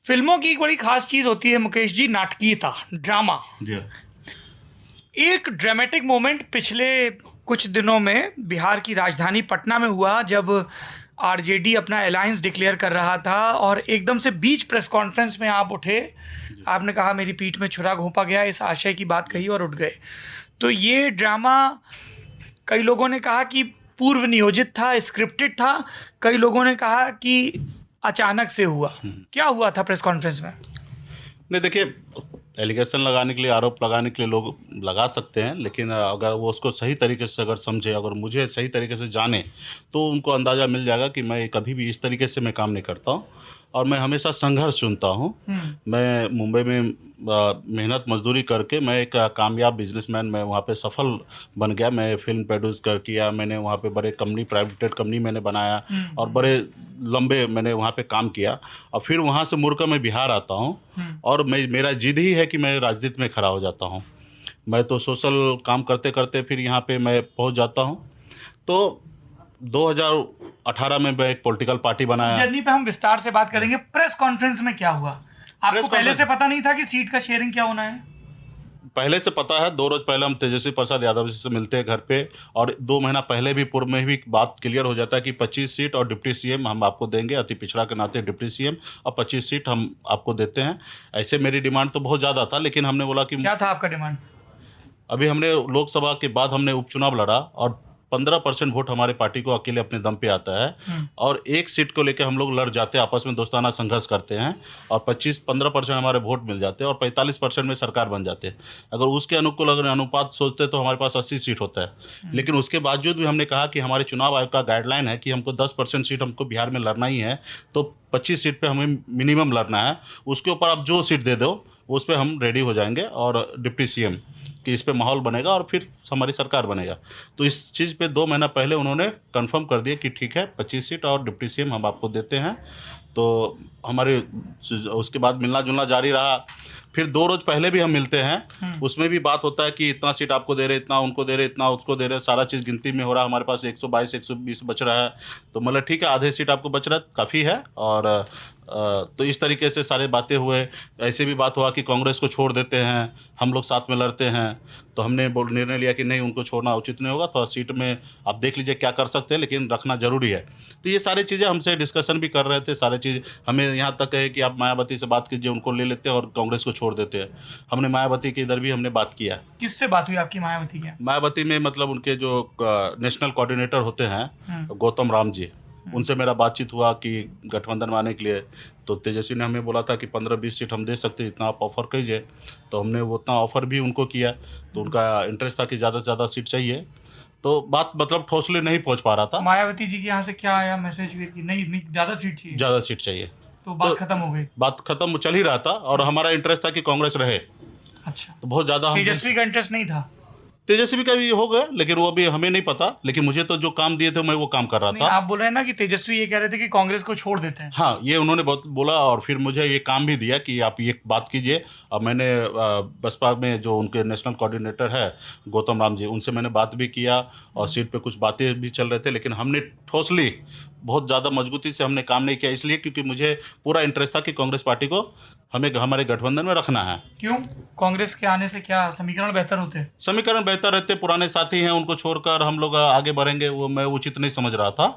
फिल्मों की एक बड़ी खास चीज होती है मुकेश जी, नाटकीयता, ड्रामा। जी। एक ड्रामेटिक मोमेंट पिछले कुछ दिनों में बिहार की राजधानी पटना में हुआ, जब आरजेडी अपना अलायंस डिक्लेयर कर रहा था और एकदम से बीच प्रेस कॉन्फ्रेंस में आप उठे, आपने कहा मेरी पीठ में छुरा घोंपा गया, इस आशय की बात कही और उठ गए। तो ये ड्रामा कई लोगों ने कहा कि पूर्व नियोजित था, स्क्रिप्टेड था, कई लोगों ने कहा कि अचानक से हुआ। क्या हुआ था प्रेस कॉन्फ्रेंस में? नहीं, देखिए, एलिगेशन लगाने के लिए, आरोप लगाने के लिए लोग लगा सकते हैं, लेकिन अगर वो उसको सही तरीके से अगर समझे, अगर मुझे सही तरीके से जाने, तो उनको अंदाज़ा मिल जाएगा कि मैं कभी भी इस तरीके से मैं काम नहीं करता हूँ और मैं हमेशा संघर्ष चुनता हूँ। मैं मुंबई में मेहनत मजदूरी करके मैं एक कामयाब बिजनेसमैन, मैं वहाँ पे सफल बन गया। मैं फिल्म प्रोड्यूस किया, मैंने वहाँ पे बड़े कंपनी, प्राइवेट कंपनी मैंने बनाया और बड़े लंबे मैंने वहाँ पे काम किया और फिर वहाँ से मुड़कर मैं बिहार आता हूँ और मेरा जिद ही है कि मैं राजनीति में खड़ा हो जाता हूँ। मैं तो सोशल काम करते करते फिर यहाँ पे मैं पहुँच जाता हूँ। तो 2018 में मैं एक पॉलिटिकल पार्टी बनाया। जर्नी पे हम विस्तार से बात करेंगे। प्रेस कॉन्फ्रेंस में क्या हुआ? आपको पहले से पता नहीं था कि सीट का शेयरिंग क्या होना है? पहले से पता है। 2 रोज पहले हम तेजस्वी प्रसाद यादव जी से मिलते हैं घर पे और 2 महीना पहले भी, पूर्व में भी बात क्लियर हो जाता है कि 25 सीट और डिप्टी सीएम हम आपको देंगे, अति पिछड़ा के नाते डिप्टी सीएम, और 25 सीट हम आपको देते हैं। ऐसे मेरी डिमांड तो बहुत ज़्यादा था, लेकिन हमने बोला कि क्या था आपका डिमांड? अभी हमने लोकसभा के बाद हमने उपचुनाव लड़ा और 15% वोट हमारे पार्टी को अकेले अपने दम पे आता है और एक सीट को लेकर हम लोग लड़ जाते हैं, आपस में दोस्ताना संघर्ष करते हैं और 15% हमारे वोट मिल जाते हैं और 45% में सरकार बन जाते हैं। अगर उसके अनुकूल अगर अनुपात सोचते तो हमारे पास 80 सीट होता है। लेकिन उसके बावजूद भी हमने कहा कि हमारे चुनाव आयोग का गाइडलाइन है कि हमको 10% सीट हमको बिहार में लड़ना ही है, तो 25 सीट पर हमें मिनिमम लड़ना है। उसके ऊपर आप जो सीट दे दो उस पर हम रेडी हो जाएंगे और डिप्टी सीएम कि इस पे माहौल बनेगा और फिर हमारी सरकार बनेगा। तो इस चीज़ पे 2 महीना पहले उन्होंने कंफर्म कर दिया कि ठीक है, 25 सीट और डिप्टी सीएम हम आपको देते हैं। तो हमारे उसके बाद मिलना जुलना जारी रहा। फिर 2 रोज पहले भी हम मिलते हैं, उसमें भी बात होता है कि इतना सीट आपको दे रहे, इतना उनको दे रहे, इतना उसको दे रहे, सारा चीज़ गिनती में हो रहा है। हमारे पास 122 120 बच रहा है, तो मतलब ठीक है, आधे सीट आपको बच रहा है, काफ़ी है। और तो इस तरीके से सारे बातें हुए। ऐसे भी बात हुआ कि कांग्रेस को छोड़ देते हैं, हम लोग साथ में लड़ते हैं। तो हमने निर्णय लिया कि नहीं, उनको छोड़ना उचित नहीं होगा, थोड़ा सीट में आप देख लीजिए क्या कर सकते हैं, लेकिन रखना जरूरी है। तो ये सारी चीज़ें हमसे डिस्कशन भी कर रहे थे, सारी चीज़ हमें यहाँ तक है कि आप मायावती से बात कीजिए, उनको ले लेते हैं और कांग्रेस को छोड़ देते हैं। हमने मायावती के इधर भी हमने बात किया। किससे बात हुई आपकी मायावती की? मायावती में मतलब उनके जो नेशनल कोऑर्डिनेटर होते हैं गौतम राम जी, उनसे मेरा बातचीत हुआ कि गठबंधन में आने के लिए। तो तेजस्वी ने हमें बोला था कि 15-20 सीट हम दे सकते हैं, इतना आप ऑफ़र कीजिए। तो हमने वो उतना ऑफ़र भी उनको किया, तो उनका इंटरेस्ट था कि ज़्यादा से ज़्यादा सीट चाहिए। तो बात मतलब ठोसले नहीं पहुंच पा रहा था। मायावती जी के यहाँ से क्या आया मैसेज कि नहीं नहीं ज़्यादा सीट चाहिए? ज़्यादा सीट चाहिए। तो बात खत्म हो गई? बात खत्म चल ही रहा था और हमारा इंटरेस्ट था कि कांग्रेस रहे। अच्छा, तो बहुत ज़्यादा तेजस्वी का इंटरेस्ट नहीं था? तेजस्वी का भी हो गया, लेकिन वो अभी हमें नहीं पता। लेकिन मुझे तो जो काम दिए थे मैं वो काम कर रहा था। आप बोल रहे हैं ना कि तेजस्वी ये कह रहे थे कि कांग्रेस को छोड़ देते हैं। हाँ, ये उन्होंने बहुत बोला और फिर मुझे ये काम भी दिया कि आप ये बात कीजिए। अब मैंने बसपा में जो उनके नेशनल कोऑर्डिनेटर है गौतम राम जी, उनसे मैंने बात भी किया और सीट पे कुछ बातें भी चल रहे थे, लेकिन हमने ठोसली बहुत ज़्यादा मजबूती से हमने काम नहीं किया, इसलिए क्योंकि मुझे पूरा इंटरेस्ट था कि कांग्रेस पार्टी को हमें हमारे गठबंधन में रखना है। क्यों? कांग्रेस के आने से क्या समीकरण बेहतर होते? समीकरण बेहतर रहते, पुराने साथी हैं, उनको छोड़कर हम लोग आगे बढ़ेंगे, वो मैं उचित नहीं समझ रहा था।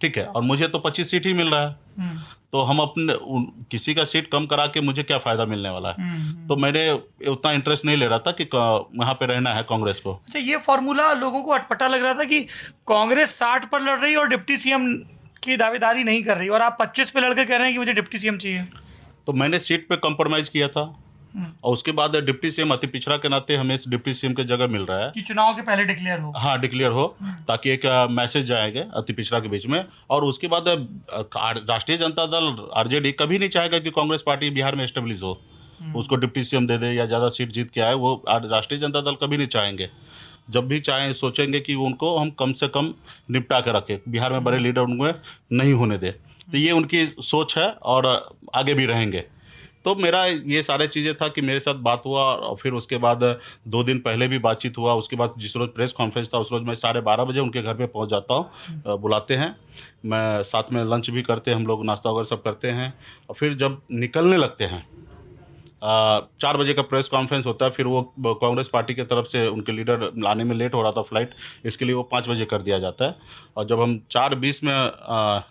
ठीक है, और मुझे तो 25 सीट ही मिल रहा है, तो हम अपने किसी का सीट कम करा के मुझे क्या फ़ायदा मिलने वाला है। तो मैंने उतना इंटरेस्ट नहीं ले रहा था कि वहाँ पे रहना है कांग्रेस को। अच्छा, ये फॉर्मूला लोगों को अटपटा लग रहा था कि कांग्रेस 60 पर लड़ रही है और डिप्टी सीएम की दावेदारी नहीं कर रही, और आप 25 पे लड़के कह रहे हैं कि मुझे डिप्टी सीएम चाहिए। तो मैंने सीट पे कॉम्प्रोमाइज़ किया था और उसके बाद डिप्टी सीएम अति पिछड़ा के नाते हमें डिप्टी सीएम की जगह मिल रहा है कि चुनाव के पहले डिक्लेयर हो। हाँ, डिक्लेयर हो, ताकि एक मैसेज जाएगा अति पिछड़ा के बीच में। और उसके बाद राष्ट्रीय जनता दल आरजेडी कभी नहीं चाहेगा कि कांग्रेस पार्टी बिहार में एस्टेब्लिश हो, उसको डिप्टी सीएम दे दे या ज़्यादा सीट जीत के आए, वो राष्ट्रीय जनता दल कभी नहीं चाहेंगे। जब भी चाहें सोचेंगे कि उनको हम कम से कम निपटा के रखें, बिहार में बड़े लीडर उनमें नहीं होने दें। तो ये उनकी सोच है और आगे भी रहेंगे। तो मेरा ये सारे चीज़ें था कि मेरे साथ बात हुआ, और फिर उसके बाद 2 दिन पहले भी बातचीत हुआ। उसके बाद जिस रोज़ प्रेस कॉन्फ्रेंस था उस रोज़ मैं 12:30 बजे उनके घर पे पहुंच जाता हूं, बुलाते हैं, मैं साथ में लंच भी करते हैं, हम लोग नाश्ता वगैरह सब करते हैं। और फिर जब निकलने लगते हैं 4 बजे का प्रेस कॉन्फ्रेंस होता है, फिर वो कांग्रेस पार्टी की तरफ से उनके लीडर लाने में लेट हो रहा था फ्लाइट, इसके लिए वो 5 बजे कर दिया जाता है। और जब हम 4:20 में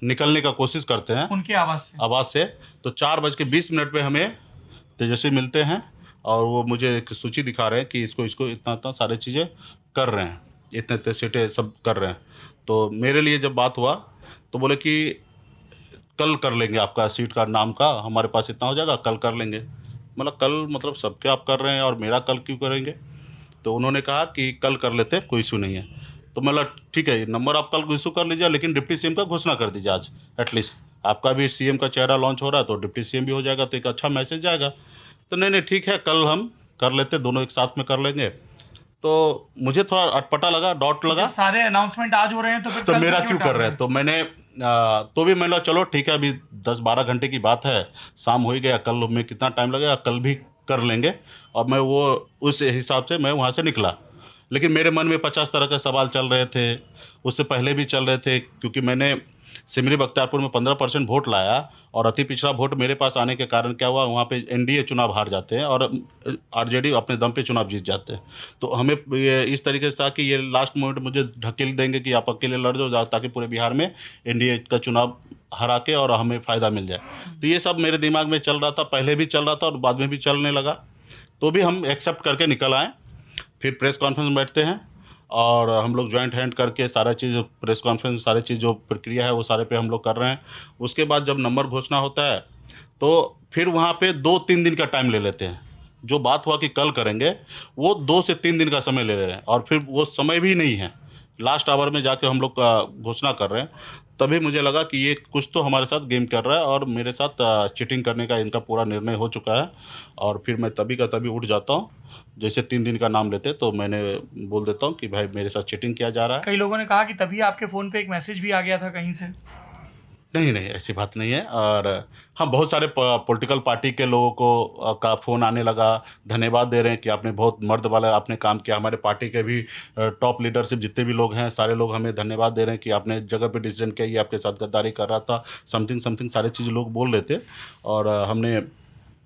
निकलने का कोशिश करते हैं उनके आवाज़ से तो 4:20 पे हमें तेजस्वी मिलते हैं, और वो मुझे एक सूची दिखा रहे हैं कि इसको इसको इतना इतना सारी चीज़ें कर रहे हैं, इतने इतने सीटें सब कर रहे हैं। तो मेरे लिए जब बात हुआ तो बोले कि कल कर लेंगे, आपका सीट का नाम का हमारे पास इतना हो जाएगा, कल कर लेंगे। मतलब कल मतलब सबके आप कर रहे हैं और मेरा कल क्यों करेंगे? तो उन्होंने कहा कि कल कर लेते, कोई इशू नहीं है। तो मतलब ठीक है, नंबर आप कल इशू कर लीजिए, लेकिन डिप्टी सीएम का घोषणा कर दीजिए आज एटलीस्ट। आपका भी सीएम का चेहरा लॉन्च हो रहा है तो डिप्टी सीएम भी हो जाएगा, तो एक अच्छा मैसेज जाएगा। तो नहीं ठीक है, कल हम कर लेते, दोनों एक साथ में कर लेंगे। तो मुझे थोड़ा अटपटा लगा, डाउट लगा, सारे अनाउंसमेंट आज हो रहे हैं तो फिर तो कल मेरा क्यों क्यों टाल कर रहे हैं? तो मैंने तो भी मैंने चलो ठीक है, अभी 10-12 घंटे की बात है, शाम हो ही गया, कल में कितना टाइम लगेगा, कल भी कर लेंगे। और मैं वो उस हिसाब से मैं वहाँ से निकला। लेकिन मेरे मन में 50 तरह के सवाल चल रहे थे, उससे पहले भी चल रहे थे, क्योंकि मैंने सिमरी बख्तियारपुर में 15% वोट लाया, और अति पिछड़ा वोट मेरे पास आने के कारण क्या हुआ, वहाँ पे एनडीए चुनाव हार जाते हैं और आरजेडी अपने दम पे चुनाव जीत जाते हैं। तो हमें ये इस तरीके से था कि ये लास्ट मोमेंट मुझे ढकेल देंगे कि आप अकेले लड़ जाओ, ताकि पूरे बिहार में एनडीए का चुनाव हरा के और हमें फ़ायदा मिल जाए। तो ये सब मेरे दिमाग में चल रहा था, पहले भी चल रहा था और बाद में भी चलने लगा। तो भी हम एक्सेप्ट करके निकल आए। फिर प्रेस कॉन्फ्रेंस में बैठते हैं और हम लोग जॉइंट हैंड करके सारा चीज़, प्रेस कॉन्फ्रेंस सारी चीज़ जो प्रक्रिया है वो सारे पे हम लोग कर रहे हैं। उसके बाद जब नंबर घोषणा होता है तो फिर वहाँ पे 2-3 दिन का टाइम ले लेते हैं। जो बात हुआ कि कल करेंगे, वो 2 से 3 दिन का समय ले रहे हैं, और फिर वो समय भी नहीं है, लास्ट आवर में जाके हम लोग घोषणा कर रहे हैं। तभी मुझे लगा कि ये कुछ तो हमारे साथ गेम कर रहा है और मेरे साथ चीटिंग करने का इनका पूरा निर्णय हो चुका है। और फिर मैं तभी का तभी उठ जाता हूँ। जैसे 3 दिन का नाम लेते तो मैंने बोल देता हूँ कि भाई मेरे साथ चीटिंग किया जा रहा है। कई लोगों ने कहा कि तभी आपके फ़ोन पे एक मैसेज भी आ गया था कहीं से। नहीं ऐसी बात नहीं है। और हाँ, बहुत सारे पॉलिटिकल पार्टी के लोगों को का फ़ोन आने लगा, धन्यवाद दे रहे हैं कि आपने बहुत मर्द वाला आपने काम किया। हमारे पार्टी के भी टॉप लीडरशिप जितने भी लोग हैं, सारे लोग हमें धन्यवाद दे रहे हैं कि आपने जगह पे डिसीजन किया, ये आपके साथ गद्दारी कर रहा था, समथिंग सारी चीज़ लोग बोल रहे थे। और हमने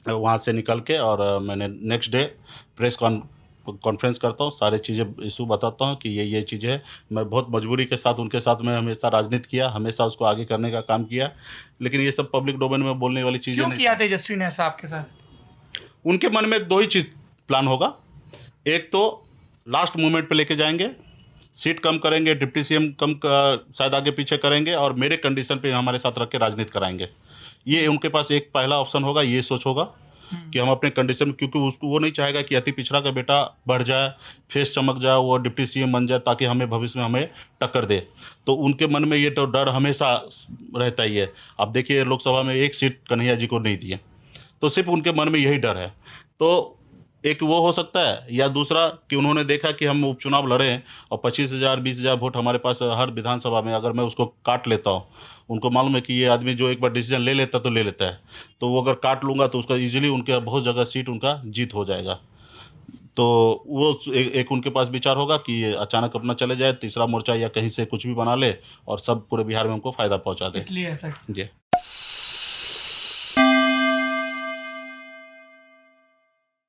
वहाँ से निकल के और मैंने नेक्स्ट डे प्रेस कॉन्फ्रेंस करता हूँ, सारी चीज़ें इशू बताता हूँ कि ये चीज़ है। मैं बहुत मजबूरी के साथ उनके साथ मैं हमेशा राजनीति किया, हमेशा उसको आगे करने का काम किया, लेकिन ये सब पब्लिक डोमेन में बोलने वाली चीज़ें क्यों नहीं। किया तेजस्वी ने ऐसा आपके साथ? उनके मन में 2 ही चीज़ प्लान होगा। एक तो लास्ट मोमेंट पे लेके जाएंगे, सीट कम करेंगे, डिप्टी सीएम कम शायद आगे पीछे करेंगे, और मेरे कंडीशन पे हमारे साथ रख के राजनीति कराएंगे। ये उनके पास एक पहला ऑप्शन होगा, ये सोच होगा कि हम अपने कंडीशन में, क्योंकि उसको वो नहीं चाहेगा कि अति पिछड़ा का बेटा बढ़ जाए, फेस चमक जाए, वो डिप्टी सीएम बन जाए, ताकि हमें भविष्य में हमें टक्कर दे। तो उनके मन में ये तो डर हमेशा रहता ही है। अब देखिए लोकसभा में 1 सीट कन्हैया जी को नहीं दी है, तो सिर्फ उनके मन में यही डर है। तो एक वो हो सकता है, या दूसरा कि उन्होंने देखा कि हम उपचुनाव लड़े और 25,000-20,000 वोट हमारे पास हर विधानसभा में, अगर मैं उसको काट लेता हूँ, उनको मालूम है कि ये आदमी जो एक बार डिसीजन ले लेता तो ले लेता है, तो वो अगर काट लूँगा तो उसका ईजिली उनके बहुत जगह सीट उनका जीत हो जाएगा। तो वो एक उनके पास विचार होगा कि अचानक अपना चले जाए, तीसरा मोर्चा या कहीं से कुछ भी बना ले और सब पूरे बिहार में हमको फ़ायदा पहुँचा दे। इसलिए ऐसा जी।